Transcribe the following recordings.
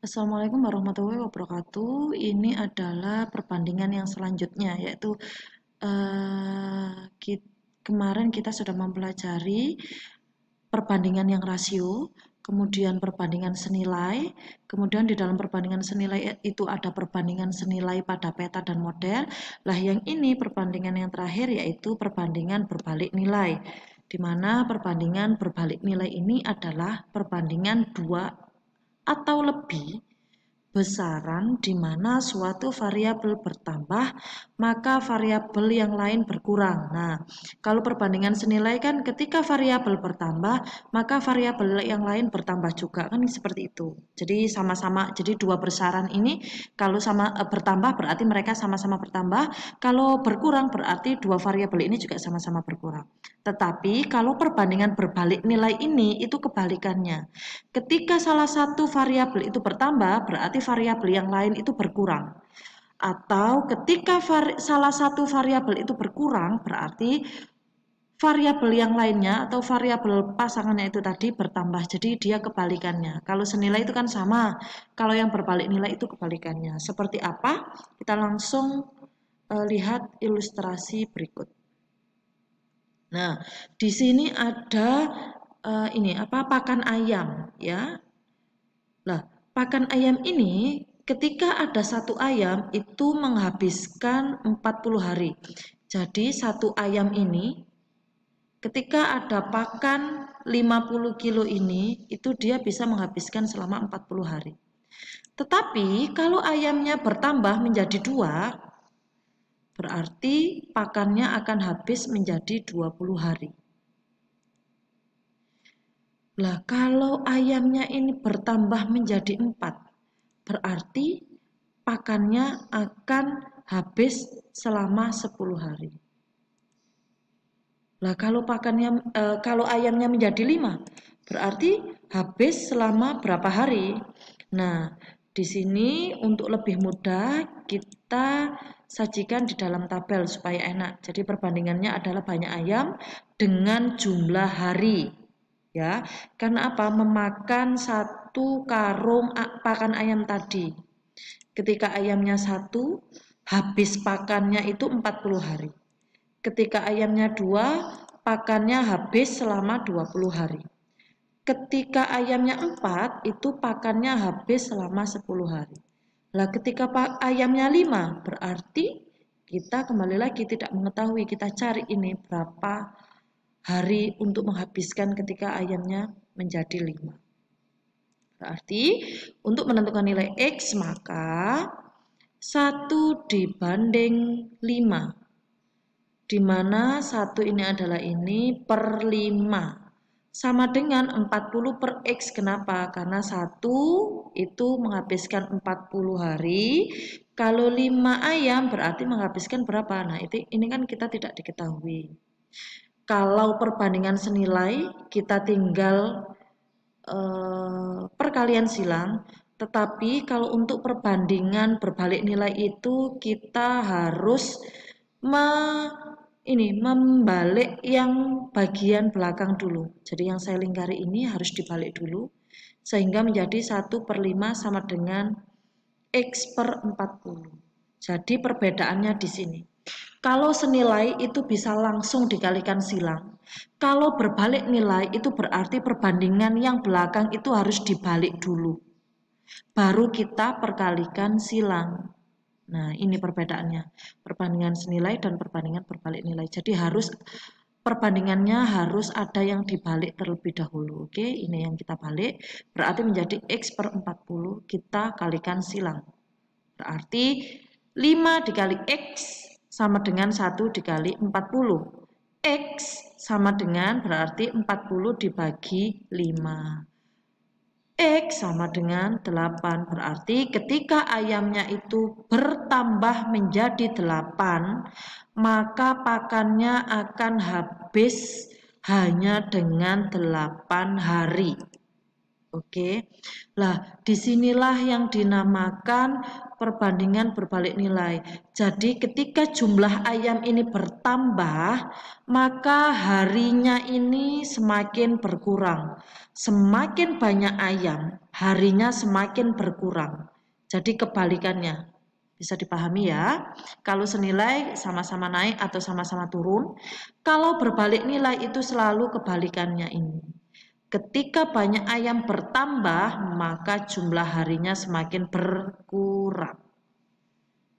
Assalamualaikum warahmatullahi wabarakatuh. Ini adalah perbandingan yang selanjutnya, yaitu kemarin kita sudah mempelajari perbandingan yang rasio, kemudian perbandingan senilai, kemudian di dalam perbandingan senilai itu ada perbandingan senilai pada peta dan model. Lah yang ini perbandingan yang terakhir yaitu perbandingan berbalik nilai, di mana perbandingan berbalik nilai ini adalah perbandingan dua atau lebih besaran di mana suatu variabel bertambah, maka variabel yang lain berkurang. Nah, kalau perbandingan senilai kan ketika variabel bertambah, maka variabel yang lain bertambah juga, kan seperti itu. Jadi sama-sama, jadi dua besaran ini kalau sama bertambah berarti mereka sama-sama bertambah, kalau berkurang berarti dua variabel ini juga sama-sama berkurang. Tetapi kalau perbandingan berbalik nilai ini itu kebalikannya. Ketika salah satu variabel itu bertambah, berarti variabel yang lain itu berkurang. Atau ketika salah satu variabel itu berkurang, berarti variabel yang lainnya atau variabel pasangannya itu tadi bertambah. Jadi dia kebalikannya. Kalau senilai itu kan sama, kalau yang berbalik nilai itu kebalikannya. Seperti apa? Kita langsung lihat ilustrasi berikut. Nah, di sini ada pakan ayam ya. Nah, pakan ayam ini ketika ada satu ayam itu menghabiskan 40 hari. Jadi satu ayam ini ketika ada pakan 50 kilo ini itu dia bisa menghabiskan selama 40 hari. Tetapi kalau ayamnya bertambah menjadi 2, berarti pakannya akan habis menjadi 20 hari. Lah kalau ayamnya ini bertambah menjadi 4, berarti pakannya akan habis selama 10 hari. Lah kalau kalau ayamnya menjadi 5, berarti habis selama berapa hari? Nah, di sini untuk lebih mudah kita sajikan di dalam tabel supaya enak. Jadi perbandingannya adalah banyak ayam dengan jumlah hari. Ya, karena apa? Memakan satu karung pakan ayam tadi. Ketika ayamnya 1, habis pakannya itu 40 hari. Ketika ayamnya 2, pakannya habis selama 20 hari. Ketika ayamnya 4, itu pakannya habis selama 10 hari. Lah ketika ayamnya 5, berarti kita kembali lagi tidak mengetahui, kita cari ini berapa hari untuk menghabiskan ketika ayamnya menjadi 5. Berarti untuk menentukan nilai X maka 1 dibanding 5. Di mana 1 ini adalah ini per 5. Sama dengan 40 per X. Kenapa? Karena 1 itu menghabiskan 40 hari. Kalau 5 ayam berarti menghabiskan berapa? Nah, ini kan kita tidak diketahui. Kalau perbandingan senilai, kita tinggal perkalian silang. Tetapi kalau untuk perbandingan berbalik nilai itu kita harus membalik yang bagian belakang dulu. Jadi yang saya lingkari ini harus dibalik dulu sehingga menjadi 1 per 5 sama dengan X per 40. Jadi perbedaannya di sini. Kalau senilai itu bisa langsung dikalikan silang. Kalau berbalik nilai itu berarti perbandingan yang belakang itu harus dibalik dulu. Baru kita perkalikan silang. Nah, ini perbedaannya. Perbandingan senilai dan perbandingan berbalik nilai. Jadi perbandingannya harus ada yang dibalik terlebih dahulu. Oke, ini yang kita balik. Berarti menjadi X per 40. Kita kalikan silang. Berarti 5 dikali X sama dengan 1 dikali 40. X sama dengan berarti 40 dibagi 5. X sama dengan 8. Berarti ketika ayamnya itu bertambah menjadi 8, maka pakannya akan habis hanya dengan 8 hari. Oke. Lah, disinilah yang dinamakan perbandingan berbalik nilai. Jadi ketika jumlah ayam ini bertambah, maka harinya ini semakin berkurang. Semakin banyak ayam, harinya semakin berkurang. Jadi kebalikannya. Bisa dipahami ya. Kalau senilai sama-sama naik atau sama-sama turun. Kalau berbalik nilai itu selalu kebalikannya ini. Ketika banyak ayam bertambah, maka jumlah harinya semakin berkurang.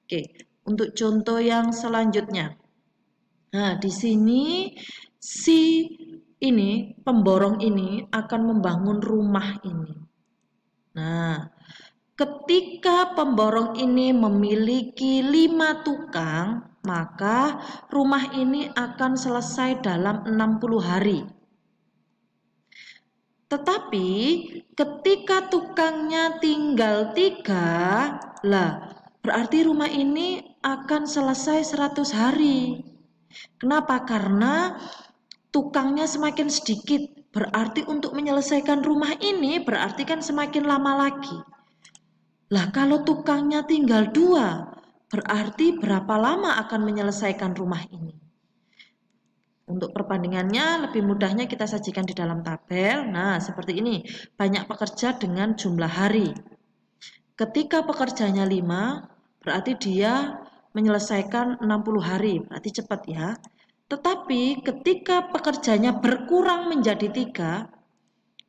Oke, untuk contoh yang selanjutnya. Nah, di sini si ini pemborong ini akan membangun rumah ini. Nah, ketika pemborong ini memiliki 5 tukang, maka rumah ini akan selesai dalam 60 hari. Tetapi ketika tukangnya tinggal 3, lah berarti rumah ini akan selesai 100 hari. Kenapa? Karena tukangnya semakin sedikit. Berarti untuk menyelesaikan rumah ini berarti kan semakin lama lagi. Lah kalau tukangnya tinggal 2, berarti berapa lama akan menyelesaikan rumah ini? Untuk perbandingannya lebih mudahnya kita sajikan di dalam tabel. Nah, seperti ini. Banyak pekerja dengan jumlah hari. Ketika pekerjanya 5, berarti dia menyelesaikan 60 hari. Berarti cepat ya. Tetapi ketika pekerjanya berkurang menjadi 3,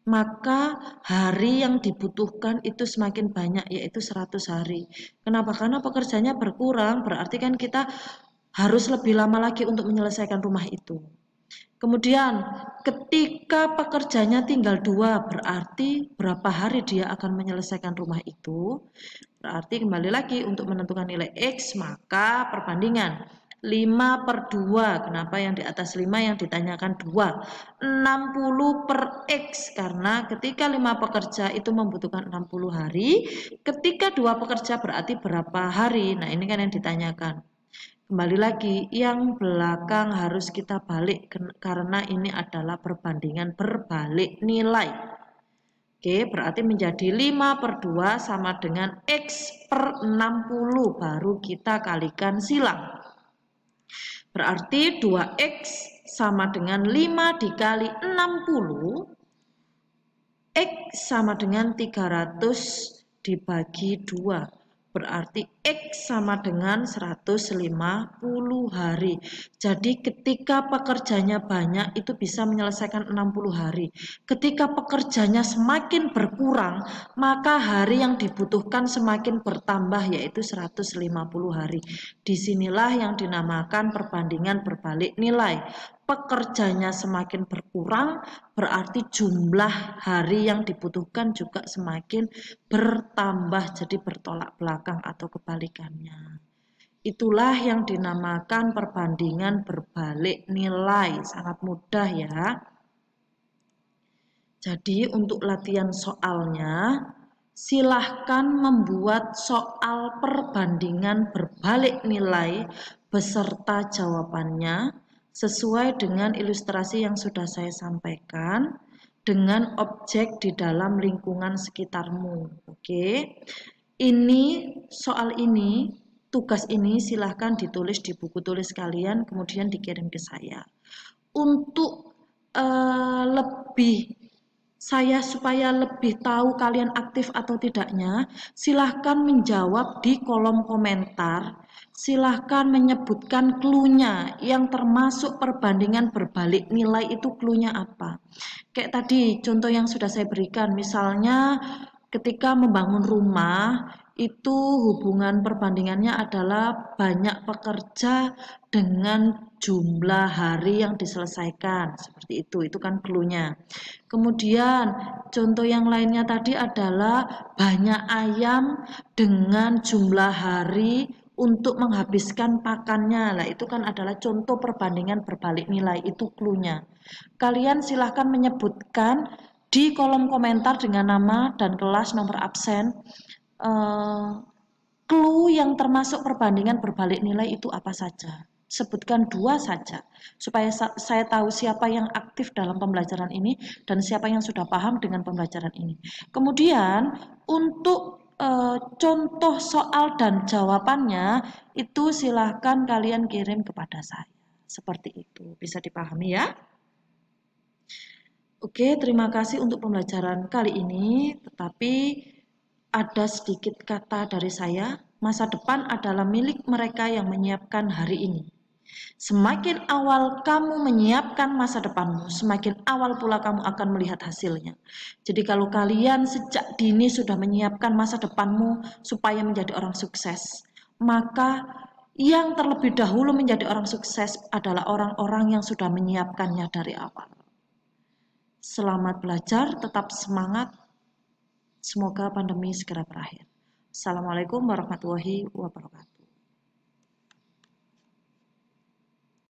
maka hari yang dibutuhkan itu semakin banyak, yaitu 100 hari. Kenapa? Karena pekerjanya berkurang, berarti kan kita harus lebih lama lagi untuk menyelesaikan rumah itu. Kemudian ketika pekerjanya tinggal 2, berarti berapa hari dia akan menyelesaikan rumah itu? Berarti kembali lagi untuk menentukan nilai X, maka perbandingan 5/2. Kenapa yang di atas 5 yang ditanyakan 2? 60/X, karena ketika 5 pekerja itu membutuhkan 60 hari, ketika 2 pekerja berarti berapa hari? Nah, ini kan yang ditanyakan. Kembali lagi, yang belakang harus kita balik karena ini adalah perbandingan berbalik nilai. Oke, berarti menjadi 5/2 sama dengan X/60, baru kita kalikan silang. Berarti 2X sama dengan 5 dikali 60, X sama dengan 300 dibagi 2. Berarti X sama dengan 150 hari. Jadi ketika pekerjanya banyak itu bisa menyelesaikan 60 hari. Ketika pekerjanya semakin berkurang, maka hari yang dibutuhkan semakin bertambah, yaitu 150 hari. Disinilah yang dinamakan perbandingan berbalik nilai. Pekerjanya semakin berkurang, berarti jumlah hari yang dibutuhkan juga semakin bertambah, jadi bertolak belakang atau kebalikannya. Itulah yang dinamakan perbandingan berbalik nilai. Sangat mudah ya. Jadi untuk latihan soalnya, silahkan membuat soal perbandingan berbalik nilai beserta jawabannya sesuai dengan ilustrasi yang sudah saya sampaikan dengan objek di dalam lingkungan sekitarmu. Oke. Ini soal ini, tugas ini silahkan ditulis di buku tulis kalian kemudian dikirim ke saya. Untuk supaya lebih tahu kalian aktif atau tidaknya, silahkan menjawab di kolom komentar. Silahkan menyebutkan clue-nya yang termasuk perbandingan berbalik nilai itu clue-nya apa. Kayak tadi contoh yang sudah saya berikan, misalnya ketika membangun rumah itu hubungan perbandingannya adalah banyak pekerja dengan jumlah hari yang diselesaikan. Seperti itu kan clue-nya. Kemudian contoh yang lainnya tadi adalah banyak ayam dengan jumlah hari untuk menghabiskan pakannya. Lah itu kan adalah contoh perbandingan berbalik nilai, itu clue-nya. Kalian silahkan menyebutkan di kolom komentar dengan nama dan kelas, nomor absen, clue yang termasuk perbandingan berbalik nilai itu apa saja. Sebutkan 2 saja, supaya saya tahu siapa yang aktif dalam pembelajaran ini dan siapa yang sudah paham dengan pembelajaran ini. Kemudian untuk contoh soal dan jawabannya itu silahkan kalian kirim kepada saya. Seperti itu, bisa dipahami ya? Oke, terima kasih untuk pembelajaran kali ini, tetapi ada sedikit kata dari saya, masa depan adalah milik mereka yang menyiapkan hari ini. Semakin awal kamu menyiapkan masa depanmu, semakin awal pula kamu akan melihat hasilnya. Jadi kalau kalian sejak dini sudah menyiapkan masa depanmu supaya menjadi orang sukses, maka yang terlebih dahulu menjadi orang sukses adalah orang-orang yang sudah menyiapkannya dari awal. Selamat belajar, tetap semangat. Semoga pandemi segera berakhir. Assalamualaikum warahmatullahi wabarakatuh.